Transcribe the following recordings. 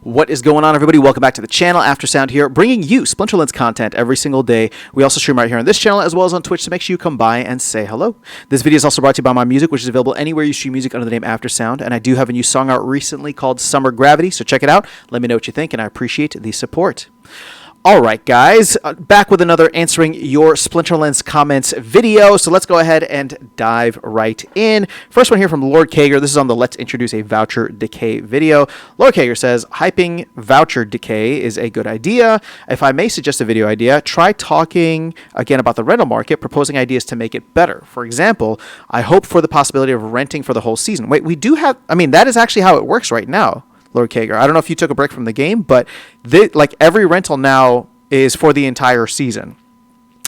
What is going on, everybody? Welcome back to the channel. After Sound here, bringing you Splinterlands content every single day. We also stream right here on this channel as well as on Twitch, so make sure you come by and say hello. This video is also brought to you by my music, which is available anywhere you stream music under the name After Sound, and I do have a new song out recently called Summer Gravity, so check it out. Let me know what you think, and I appreciate the support. All right, guys, back with another answering your Splinterlands comments video. So let's go ahead and dive right in. First one here from Lord Kager. This is on the Let's Introduce a Voucher Decay video. Lord Kager says, hyping voucher decay is a good idea. If I may suggest a video idea, try talking again about the rental market, proposing ideas to make it better. For example, I hope for the possibility of renting for the whole season. Wait, we do have, that is actually how it works right now. Lord Kager. I don't know if you took a break from the game, but like every rental now is for the entire season.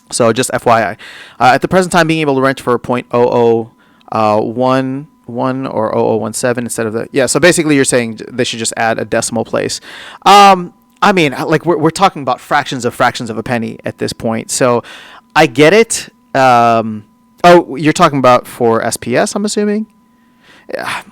So just FYI. At the present time, being able to rent for 0.0011 or 0017 instead of the... Yeah, so basically you're saying they should just add a decimal place. We're talking about fractions of a penny at this point. So I get it. You're talking about for SPS, I'm assuming? Yeah.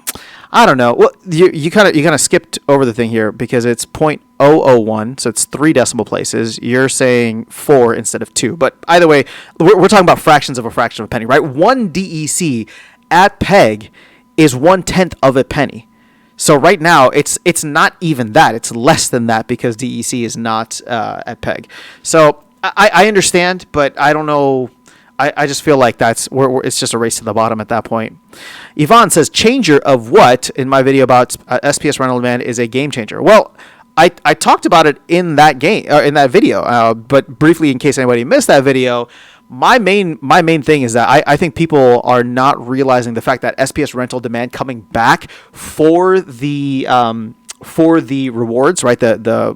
I don't know. Well, you kind of skipped over the thing here because it's 0.001, so it's 3 decimal places. You're saying 4 instead of 2. But either way, we're talking about fractions of a fraction of a penny, right? 1 DEC at PEG is 1/10 of a penny. So right now, it's not even that. It's less than that because DEC is not at PEG. So I understand, but I don't know. I just feel like it's just a race to the bottom at that point. Yvonne says, changer of what in my video about SPS rental demand is a game changer. Well, I talked about it in that video, but briefly in case anybody missed that video, my main thing is that I think people are not realizing the fact that SPS rental demand coming back for the rewards, right? The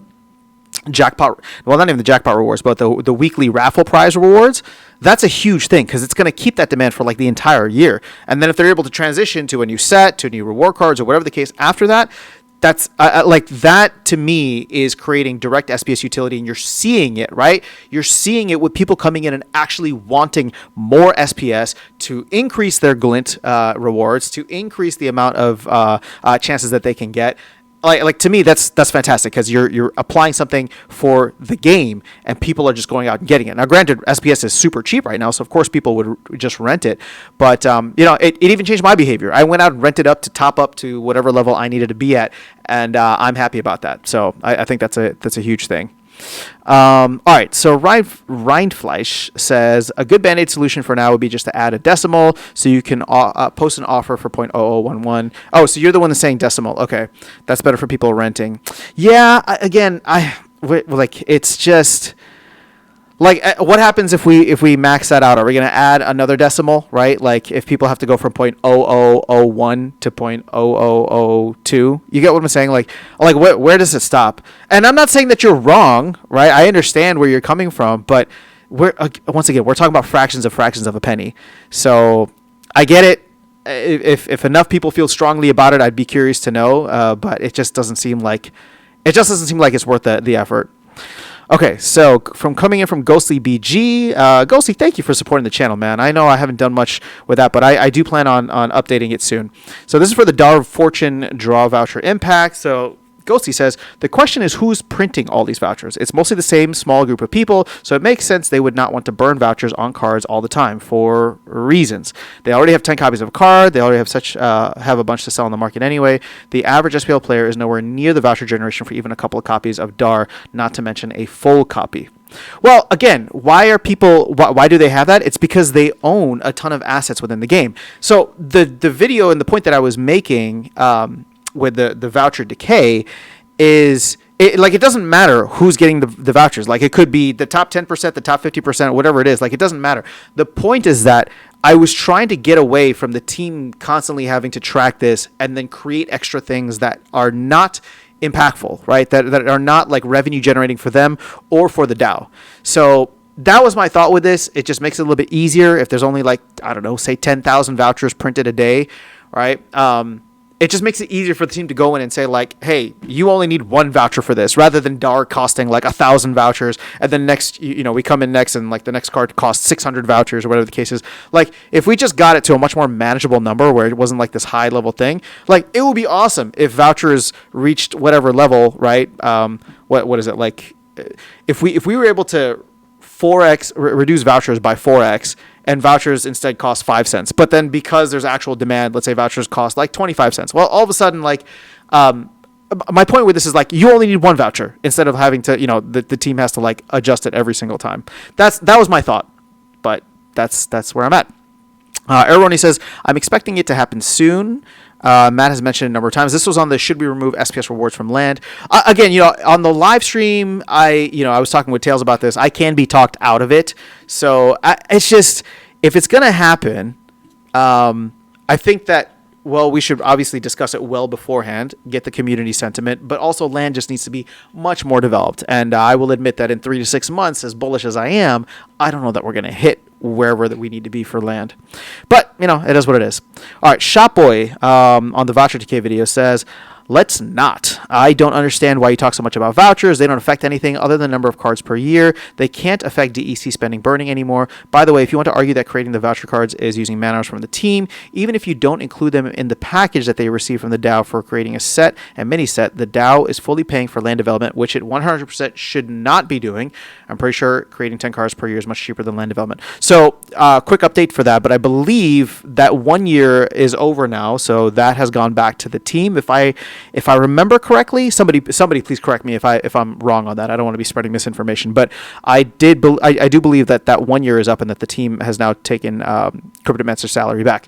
jackpot, well, not even the jackpot rewards, but the weekly raffle prize rewards. That's a huge thing because it's going to keep that demand for like the entire year. And then if they're able to transition to a new set, to new reward cards, or whatever the case after that, that's that to me is creating direct SPS utility, and you're seeing it, right? You're seeing it with people coming in and actually wanting more SPS to increase their glint rewards, to increase the amount of chances that they can get. Like to me, that's fantastic because you're applying something for the game, and people are just going out and getting it. Now, granted, SPS is super cheap right now, so of course people would just rent it. But it even changed my behavior. I went out and rented up to top up to whatever level I needed to be at, and I'm happy about that. So I think that's a huge thing. All right, so Rindfleisch says a good band-aid solution for now would be just to add a decimal so you can post an offer for 0.0011. Oh, so you're the one that's saying decimal. Okay, that's better for people renting. Yeah, it's just like what happens if we max that out? Are we going to add another decimal, right? Like if people have to go from 0.0001 to 0.0002, you get what I'm saying? Like where does it stop? And I'm not saying that you're wrong, right? I understand where you're coming from, but once again, we're talking about fractions of a penny. So I get it. If enough people feel strongly about it, I'd be curious to know. But it just doesn't seem like it's worth the effort. Okay, so coming in from Ghostly BG, Ghostly, thank you for supporting the channel, man. I know I haven't done much with that, but I do plan on updating it soon. So this is for the Dar Fortune Draw Voucher Impact. So Ghosty says, the question is who's printing all these vouchers? It's mostly the same small group of people, so it makes sense they would not want to burn vouchers on cards all the time for reasons. They already have 10 copies of a card. They already have a bunch to sell on the market anyway. The average SPL player is nowhere near the voucher generation for even a couple of copies of DAR, not to mention a full copy. Well, again, why do they have that? It's because they own a ton of assets within the game. So the video and the point that I was making with the voucher decay is it doesn't matter who's getting the vouchers. Like it could be the top 10%, the top 50%, whatever it is. Like it doesn't matter. The point is that I was trying to get away from the team constantly having to track this and then create extra things that are not impactful, right? That are not like revenue generating for them or for the DAO. So that was my thought with this. It just makes it a little bit easier if there's only like, I don't know, say 10,000 vouchers printed a day, right? it just makes it easier for the team to go in and say like, hey, you only need one voucher for this, rather than Dark costing like 1,000 vouchers, and then next, we come in next and like the next card costs 600 vouchers or whatever the case is. Like, if we just got it to a much more manageable number where it wasn't like this high level thing, like it would be awesome if vouchers reached whatever level, right? What is it like? If we were able to 4x reduce vouchers by 4x, and vouchers instead cost 5 cents. But then because there's actual demand, let's say vouchers cost like 25 cents. Well, all of a sudden, like, my point with this is like, you only need one voucher instead of having to, the team has to like adjust it every single time. That was my thought, but that's where I'm at. Erroni says, I'm expecting it to happen soon. Matt has mentioned a number of times. This was on the should we remove SPS rewards from land. Again, on the live stream, I was talking with Tails about this. I can be talked out of it. So it's just, if it's going to happen, I think that, well, we should obviously discuss it well beforehand, get the community sentiment, but also land just needs to be much more developed. And I will admit that in 3 to 6 months, as bullish as I am, I don't know that we're going to hit wherever that we need to be for land. But, it is what it is. All right, Shopboy on the Voucher Decay video says, let's not. I don't understand why you talk so much about vouchers. They don't affect anything other than the number of cards per year. They can't affect DEC spending burning anymore. By the way, if you want to argue that creating the voucher cards is using mana from the team, even if you don't include them in the package that they receive from the DAO for creating a set and mini set, the DAO is fully paying for land development, which it 100% should not be doing. I'm pretty sure creating 10 cards per year is much cheaper than land development. So, quick update for that, but I believe that 1 year is over now, so that has gone back to the team. If I remember correctly, somebody please correct me if I'm wrong on that. I don't want to be spreading misinformation, but I do believe that 1 year is up and that the team has now taken Cryptomancer's salary back.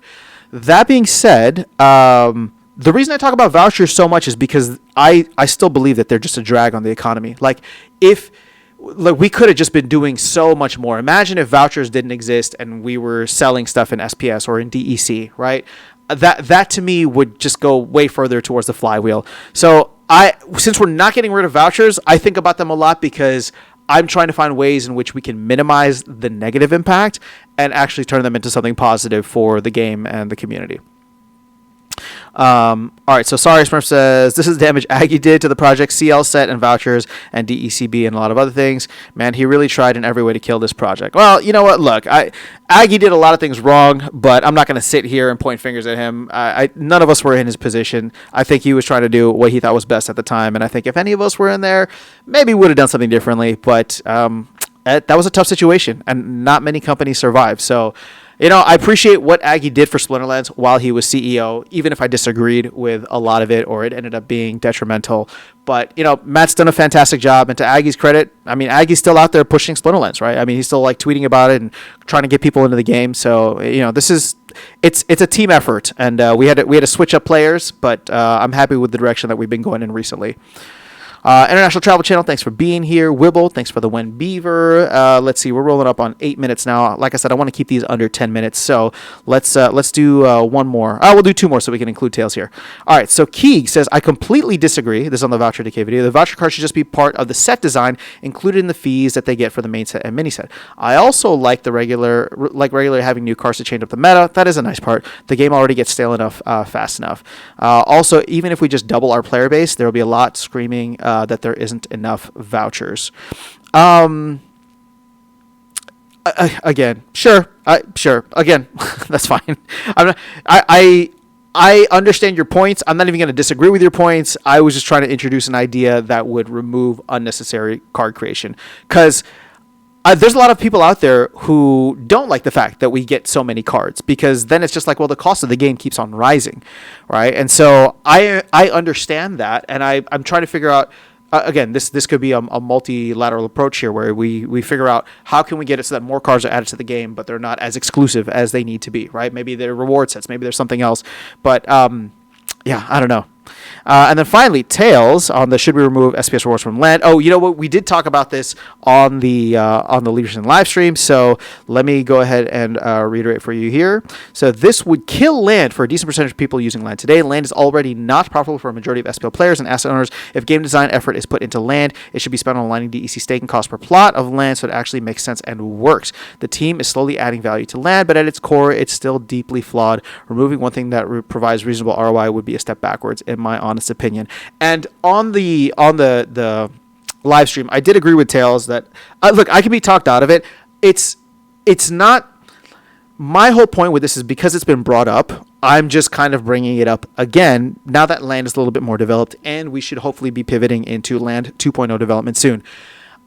That being said, the reason I talk about vouchers so much is because I still believe that they're just a drag on the economy. Like we could have just been doing so much more. Imagine if vouchers didn't exist and we were selling stuff in SPS or in DEC, right? That to me would just go way further towards the flywheel. So since we're not getting rid of vouchers, I think about them a lot because I'm trying to find ways in which we can minimize the negative impact and actually turn them into something positive for the game and the community. All right, so Sorry Smurf says, this is the damage Aggie did to the project CL set and vouchers and DECB and a lot of other things. Man, he really tried in every way to kill this project. Well, you know what? Look, Aggie did a lot of things wrong, but I'm not going to sit here and point fingers at him. None of us were in his position. I think he was trying to do what he thought was best at the time, and I think if any of us were in there, maybe we would have done something differently, but that was a tough situation, and not many companies survived. So, I appreciate what Aggie did for Splinterlands while he was CEO, even if I disagreed with a lot of it or it ended up being detrimental. But, Matt's done a fantastic job. And to Aggie's credit, Aggie's still out there pushing Splinterlands, right? He's still like tweeting about it and trying to get people into the game. So, it's a team effort. And we had to switch up players, but I'm happy with the direction that we've been going in recently. International Travel Channel, thanks for being here. Wibble, thanks for the Wen Beaver. Let's see, we're rolling up on 8 minutes now. Like I said, I want to keep these under 10 minutes, so let's do one more. We'll do two more so we can include Tails here. All right, so Keeg says, I completely disagree. This is on the Voucher Decay video. The voucher card should just be part of the set design, included in the fees that they get for the main set and mini set. I also like regularly having new cards to change up the meta. That is a nice part. The game already gets stale enough fast enough. Also, even if we just double our player base, there will be a lot screaming that there isn't enough vouchers. Again, sure. Again, that's fine. I understand your points. I'm not even going to disagree with your points. I was just trying to introduce an idea that would remove unnecessary card creation. Because there's a lot of people out there who don't like the fact that we get so many cards, because then it's just like, well, the cost of the game keeps on rising, right? And so I understand that, and I'm trying to figure out, again, this could be a multilateral approach here where we figure out how can we get it so that more cards are added to the game, but they're not as exclusive as they need to be, right? Maybe they're reward sets, maybe there's something else, but yeah, I don't know. And then finally, Tails on the should we remove SPS rewards from land? Oh, you know what? We did talk about this on the Leadership live stream. So let me go ahead and reiterate for you here. So this would kill land for a decent percentage of people using land today. Land is already not profitable for a majority of SPL players and asset owners. If game design effort is put into land, it should be spent on aligning DEC stake and cost per plot of land so it actually makes sense and works. The team is slowly adding value to land, but at its core, it's still deeply flawed. Removing one thing that provides reasonable ROI would be a step backwards, in my honest opinion. And on the live stream, I did agree with Tails that look, I can be talked out of it. It's not. My whole point with this is because it's been brought up, I'm just kind of bringing it up again now that land is a little bit more developed, and we should hopefully be pivoting into land 2.0 development soon.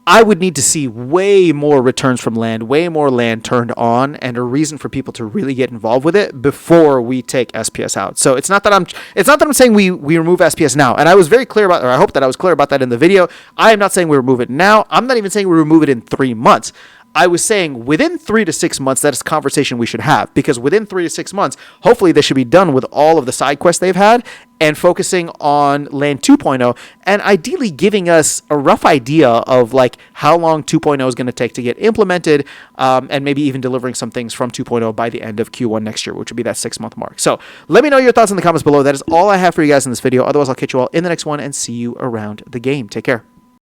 I would need to see way more returns from land, way more land turned on, and a reason for people to really get involved with it before we take SPS out. So it's not that I'm saying we remove SPS now. And I was very clear about, or I hope that I was clear about that in the video. I am not saying we remove it now. I'm not even saying we remove it in 3 months. I was saying within 3 to 6 months, that is a conversation we should have, because within 3 to 6 months, hopefully they should be done with all of the side quests they've had and focusing on land 2.0 and ideally giving us a rough idea of like how long 2.0 is going to take to get implemented, and maybe even delivering some things from 2.0 by the end of Q1 next year, which would be that 6-month mark. So let me know your thoughts in the comments below. That is all I have for you guys in this video. Otherwise, I'll catch you all in the next one and see you around the game. Take care.